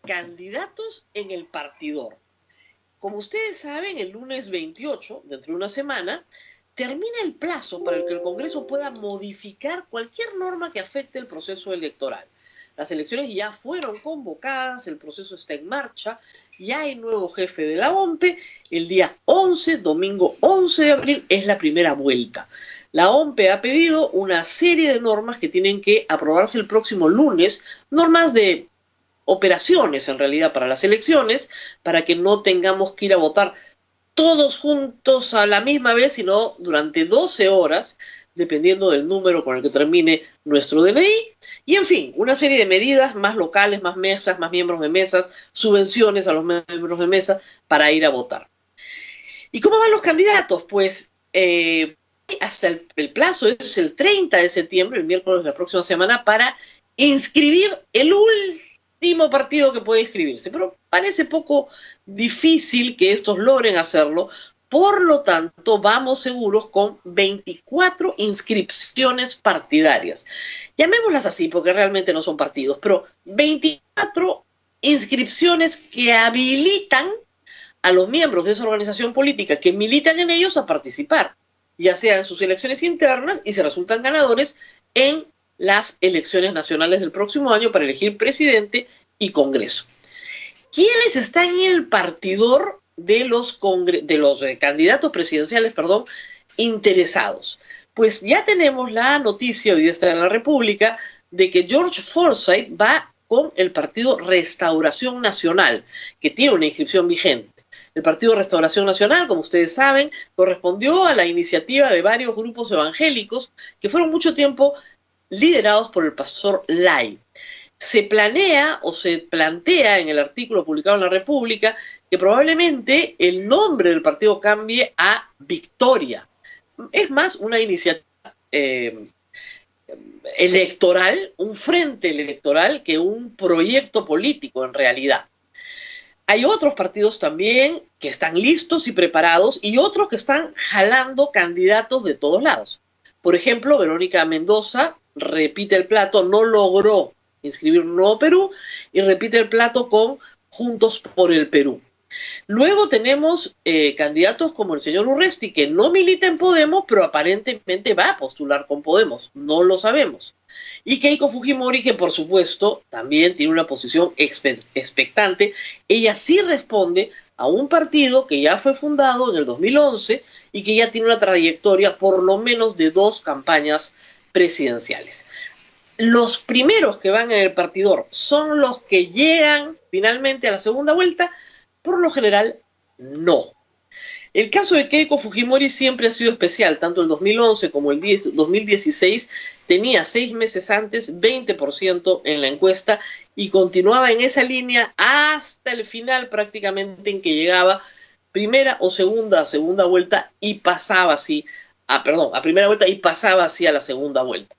candidatos en el partidor. Como ustedes saben, el lunes 28, dentro de una semana, termina el plazo para el que el Congreso pueda modificar cualquier norma que afecte el proceso electoral. Las elecciones ya fueron convocadas, el proceso está en marcha, ya hay nuevo jefe de la OMPE, el día 11, domingo 11 de abril, es la primera vuelta. La OMPE ha pedido una serie de normas que tienen que aprobarse el próximo lunes, normas de operaciones en realidad para las elecciones, para que no tengamos que ir a votar todos juntos a la misma vez, sino durante 12 horas, dependiendo del número con el que termine nuestro DNI, y en fin, una serie de medidas más locales, más mesas, más miembros de mesas, subvenciones a los miembros de mesa para ir a votar. ¿Y cómo van los candidatos? Pues hasta el plazo es el 30 de septiembre, el miércoles de la próxima semana, para inscribir el último partido que puede inscribirse, pero parece poco difícil que estos logren hacerlo. Por lo tanto, vamos seguros con 24 inscripciones partidarias. Llamémoslas así porque realmente no son partidos, pero 24 inscripciones que habilitan a los miembros de esa organización política que militan en ellos a participar, ya sea en sus elecciones internas y se resultan ganadores en las elecciones nacionales del próximo año para elegir presidente y Congreso. ¿Quiénes están en el partidor de los candidatos presidenciales, interesados? Pues ya tenemos la noticia, hoy está en la República, de que George Forsyth va con el Partido Restauración Nacional, que tiene una inscripción vigente. El Partido Restauración Nacional, como ustedes saben, correspondió a la iniciativa de varios grupos evangélicos que fueron mucho tiempo liderados por el pastor Lai. Se planea o se plantea en el artículo publicado en La República que probablemente el nombre del partido cambie a Victoria. Es más una iniciativa electoral, un frente electoral que un proyecto político en realidad. Hay otros partidos también que están listos y preparados y otros que están jalando candidatos de todos lados. Por ejemplo, Verónica Mendoza repite el plato, no logró inscribir un Nuevo Perú y repite el plato con Juntos por el Perú. Luego tenemos candidatos como el señor Urresti, que no milita en Podemos, pero aparentemente va a postular con Podemos, no lo sabemos. Y Keiko Fujimori, que por supuesto también tiene una posición expectante. Ella sí responde a un partido que ya fue fundado en el 2011 y que ya tiene una trayectoria por lo menos de 2 campañas presidenciales. Los primeros que van en el partidor son los que llegan finalmente a la segunda vuelta. Por lo general, no. El caso de Keiko Fujimori siempre ha sido especial, tanto el 2011 como el 2016 tenía 6 meses antes 20% en la encuesta y continuaba en esa línea hasta el final prácticamente, en que llegaba primera o segunda vuelta y pasaba así, a primera vuelta y pasaba así a la segunda vuelta.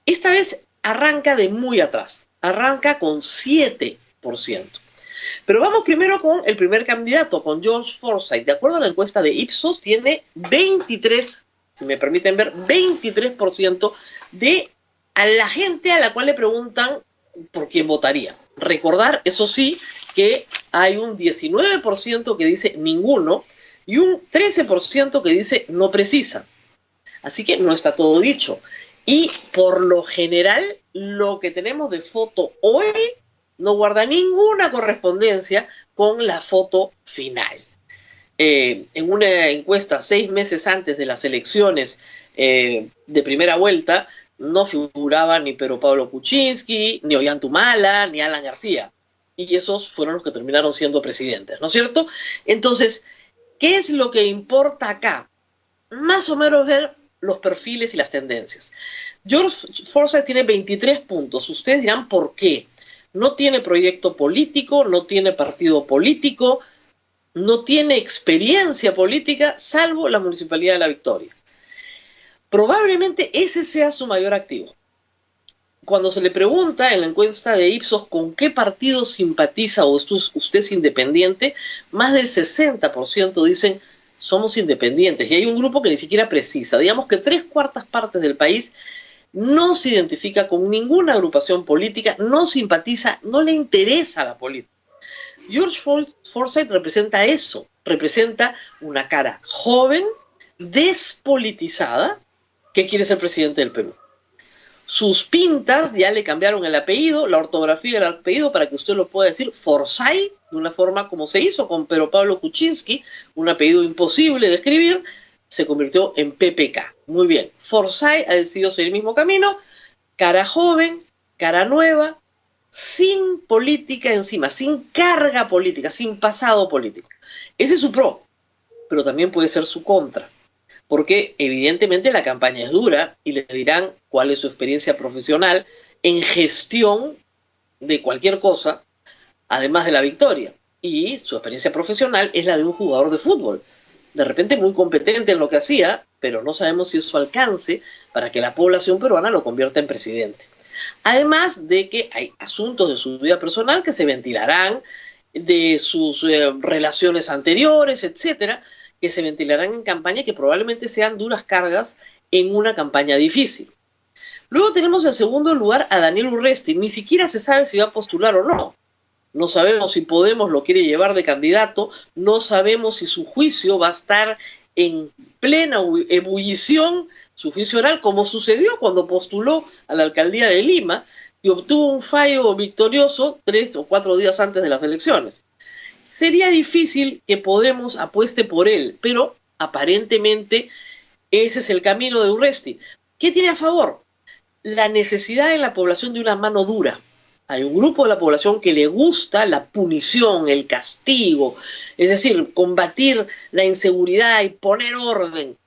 Esta vez arranca de muy atrás, arranca con 7%. Pero vamos primero con el primer candidato, con George Forsyth. De acuerdo a la encuesta de Ipsos, tiene 23, si me permiten ver, 23% de a la gente a la cual le preguntan por quién votaría. Recordar, eso sí, que hay un 19% que dice ninguno y un 13% que dice no precisa. Así que no está todo dicho. Y por lo general, lo que tenemos de foto hoy no guarda ninguna correspondencia con la foto final. En una encuesta 6 meses antes de las elecciones de primera vuelta, no figuraba ni Pedro Pablo Kuczynski, ni Ollanta, ni Alan García. Y esos fueron los que terminaron siendo presidentes, ¿no es cierto? Entonces, ¿qué es lo que importa acá? Más o menos ver los perfiles y las tendencias. George Forsyth tiene 23 puntos. Ustedes dirán, ¿por qué? No tiene proyecto político, no tiene partido político, no tiene experiencia política, salvo la Municipalidad de La Victoria. Probablemente ese sea su mayor activo. Cuando se le pregunta en la encuesta de Ipsos con qué partido simpatiza o usted es independiente, más del 60% dicen somos independientes. Y hay un grupo que ni siquiera precisa. Digamos que 3/4 partes del país no se identifica con ninguna agrupación política, no simpatiza, no le interesa la política. George Forsyth representa eso, representa una cara joven, despolitizada, que quiere ser presidente del Perú. Sus pintas ya le cambiaron el apellido, la ortografía del apellido, para que usted lo pueda decir Forsyth, de una forma como se hizo con Pedro Pablo Kuczynski, un apellido imposible de escribir, se convirtió en PPK. Muy bien, Forsyth ha decidido seguir el mismo camino, cara joven, cara nueva, sin política encima, sin carga política, sin pasado político. Ese es su pro, pero también puede ser su contra, porque evidentemente la campaña es dura y le dirán cuál es su experiencia profesional en gestión de cualquier cosa, además de la victoria. Y su experiencia profesional es la de un jugador de fútbol, de repente muy competente en lo que hacía, pero no sabemos si es su alcance para que la población peruana lo convierta en presidente. Además de que hay asuntos de su vida personal que se ventilarán, de sus relaciones anteriores, etcétera, que se ventilarán en campaña y que probablemente sean duras cargas en una campaña difícil. Luego tenemos en segundo lugar a Daniel Urresti. Ni siquiera se sabe si va a postular o no. No sabemos si Podemos lo quiere llevar de candidato, no sabemos si su juicio va a estar en plena ebullición, su juicio oral, como sucedió cuando postuló a la alcaldía de Lima y obtuvo un fallo victorioso 3 o 4 días antes de las elecciones. Sería difícil que Podemos apueste por él, pero aparentemente ese es el camino de Urresti. ¿Qué tiene a favor? La necesidad en la población de una mano dura. Hay un grupo de la población que le gusta la punición, el castigo, es decir, combatir la inseguridad y poner orden.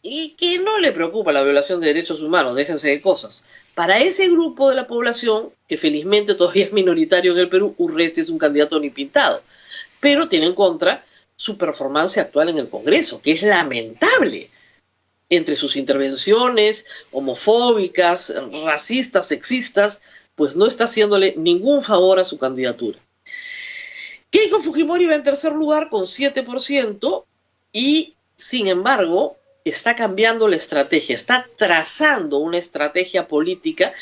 Y que no le preocupa la violación de derechos humanos, déjense de cosas. Para ese grupo de la población, que felizmente todavía es minoritario en el Perú, Urresti es un candidato ni pintado. Pero tiene en contra su performance actual en el Congreso, que es lamentable. Entre sus intervenciones homofóbicas, racistas, sexistas, pues no está haciéndole ningún favor a su candidatura. Keiko Fujimori va en tercer lugar con 7% y, sin embargo, está cambiando la estrategia, está trazando una estrategia política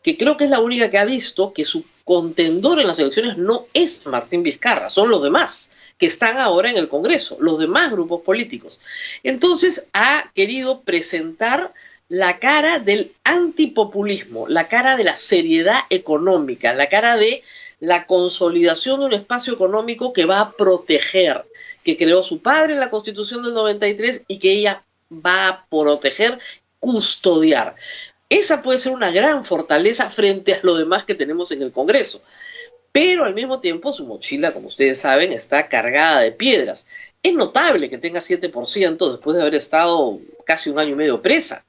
que creo que es la única que ha visto que su contendor en las elecciones no es Martín Vizcarra, son los demás que están ahora en el Congreso, los demás grupos políticos. Entonces ha querido presentar la cara del antipopulismo, la cara de la seriedad económica, la cara de la consolidación de un espacio económico que va a proteger, que creó su padre en la Constitución del 93 y que ella va a proteger, custodiar. Esa puede ser una gran fortaleza frente a lo demás que tenemos en el Congreso. Pero al mismo tiempo su mochila, como ustedes saben, está cargada de piedras. Es notable que tenga 7% después de haber estado casi 1 año y medio presa.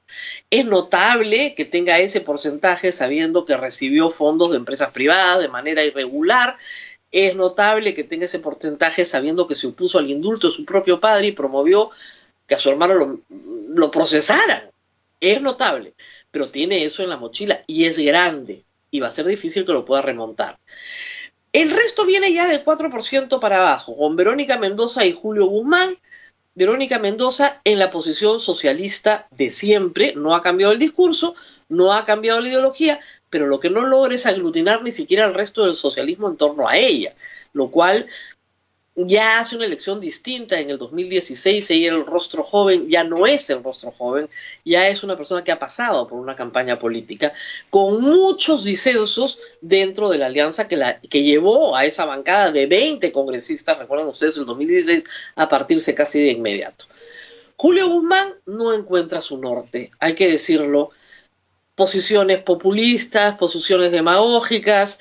Es notable que tenga ese porcentaje sabiendo que recibió fondos de empresas privadas de manera irregular. Es notable que tenga ese porcentaje sabiendo que se opuso al indulto de su propio padre y promovió que a su hermano lo procesaran. Es notable, pero tiene eso en la mochila y es grande y va a ser difícil que lo pueda remontar. El resto viene ya del 4% para abajo, con Verónica Mendoza y Julio Guzmán. Verónica Mendoza en la posición socialista de siempre, no ha cambiado el discurso, no ha cambiado la ideología, pero lo que no logra es aglutinar ni siquiera al resto del socialismo en torno a ella, lo cual ya hace una elección distinta. En el 2016 ella era el rostro joven, ya no es el rostro joven, ya es una persona que ha pasado por una campaña política con muchos disensos dentro de la alianza que llevó a esa bancada de 20 congresistas, recuerden ustedes, el 2016 a partirse casi de inmediato. Julio Guzmán no encuentra su norte, hay que decirlo, posiciones populistas, posiciones demagógicas,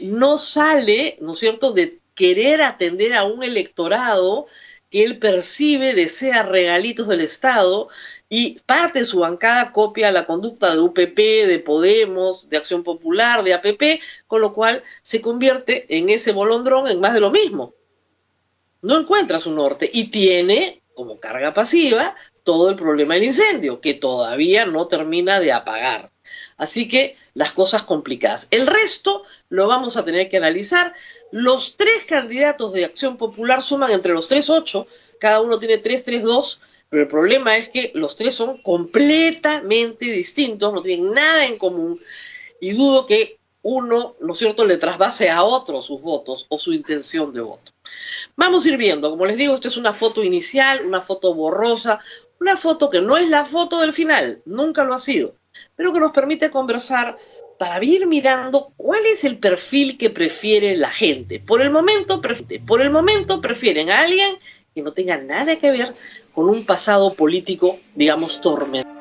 no sale, ¿no es cierto?, de querer atender a un electorado que él percibe, desea regalitos del Estado y parte de su bancada copia la conducta de UPP, de Podemos, de Acción Popular, de APP, con lo cual se convierte en ese bolondrón en más de lo mismo. No encuentra su norte y tiene como carga pasiva todo el problema del incendio, que todavía no termina de apagar. Así que las cosas complicadas. El resto lo vamos a tener que analizar. Los 3 candidatos de Acción Popular suman entre los 3, 8. Cada uno tiene 3, 3, 2. Pero el problema es que los 3 son completamente distintos, no tienen nada en común. Y dudo que uno, ¿no es cierto?, le trasvase a otro sus votos o su intención de voto. Vamos a ir viendo, como les digo, esta es una foto inicial, una foto borrosa, una foto que no es la foto del final, nunca lo ha sido, pero que nos permite conversar para ir mirando cuál es el perfil que prefiere la gente. Por el momento prefieren a alguien que no tenga nada que ver con un pasado político, digamos, tormentoso.